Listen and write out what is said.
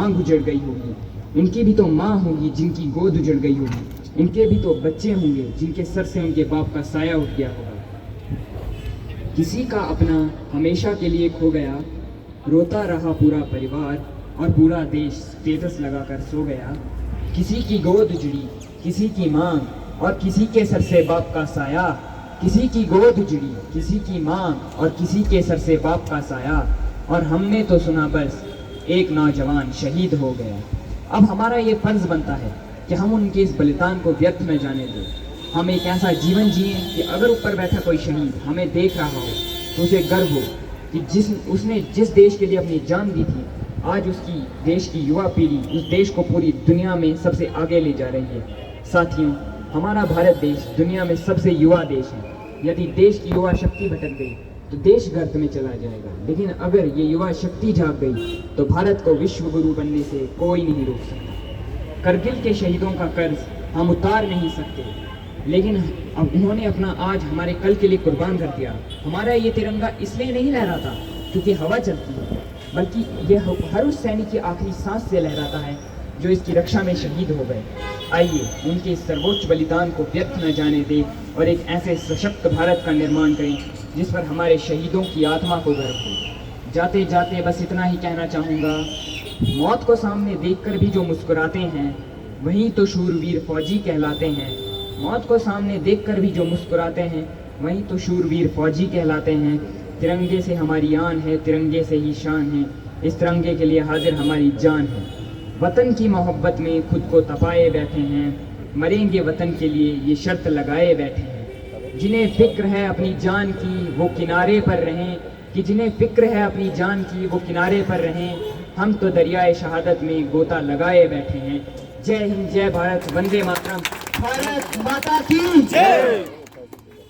माँ गुजर गई होगी, उनकी भी तो माँ होगी जिनकी गोद उजड़ गई होगी, उनके भी तो बच्चे होंगे जिनके सर से उनके बाप का साया उठ गया होगा। किसी का अपना हमेशा के लिए खो गया, रोता रहा पूरा परिवार और पूरा देश स्टेटस लगाकर सो गया। किसी की गोद उजड़ी, किसी की मांग और किसी के सर से बाप का साया, किसी की गोद उजड़ी, किसी की मांग और किसी के सर से बाप का साया, और हमने तो सुना बस एक नौजवान शहीद हो गया। अब हमारा ये फर्ज बनता है कि हम उनके इस बलिदान को व्यर्थ न जाने दें। हम एक ऐसा जीवन जिए कि अगर ऊपर बैठा कोई शहीद हमें देख रहा हो तो उसे गर्व हो कि उसने जिस देश के लिए अपनी जान दी थी, आज उसकी देश की युवा पीढ़ी उस देश को पूरी दुनिया में सबसे आगे ले जा रही है। साथियों, हमारा भारत देश दुनिया में सबसे युवा देश है। यदि देश की युवा शक्ति भटक गई तो देश गर्त में चला जाएगा, लेकिन अगर ये युवा शक्ति जाग गई तो भारत को विश्व गुरु बनने से कोई नहीं रोक सकता। करगिल के शहीदों का कर्ज हम उतार नहीं सकते, लेकिन अब उन्होंने अपना आज हमारे कल के लिए कुर्बान कर दिया। हमारा ये तिरंगा इसलिए नहीं लहराता क्योंकि हवा चलती है, बल्कि ये हर उस सैनिक की आखिरी सांस से लहराता है जो इसकी रक्षा में शहीद हो गए। आइए उनके सर्वोच्च बलिदान को व्यर्थ न जाने दें और एक ऐसे सशक्त भारत का निर्माण करें जिस पर हमारे शहीदों की आत्मा को गर्व हो। जाते जाते बस इतना ही कहना चाहूँगा, मौत को सामने देखकर भी जो मुस्कुराते हैं वहीं तो शूरवीर फौजी कहलाते हैं। मौत को सामने देखकर भी जो मुस्कुराते हैं वहीं तो शूरवीर फौजी कहलाते हैं। तिरंगे से हमारी आन है, तिरंगे से ही शान है, इस तिरंगे के लिए हाजिर हमारी जान है। वतन की मोहब्बत में खुद को तपाए बैठे हैं, मरेंगे वतन के लिए ये शर्त लगाए बैठे हैं। जिन्हें फिक्र है अपनी जान की वो किनारे पर रहें, कि जिन्हें फिक्र है अपनी जान की वो किनारे पर रहें। हम तो दरियाए शहादत में गोता लगाए बैठे हैं। जय हिंद, जय भारत, वंदे मातरम, भारत माता की जय।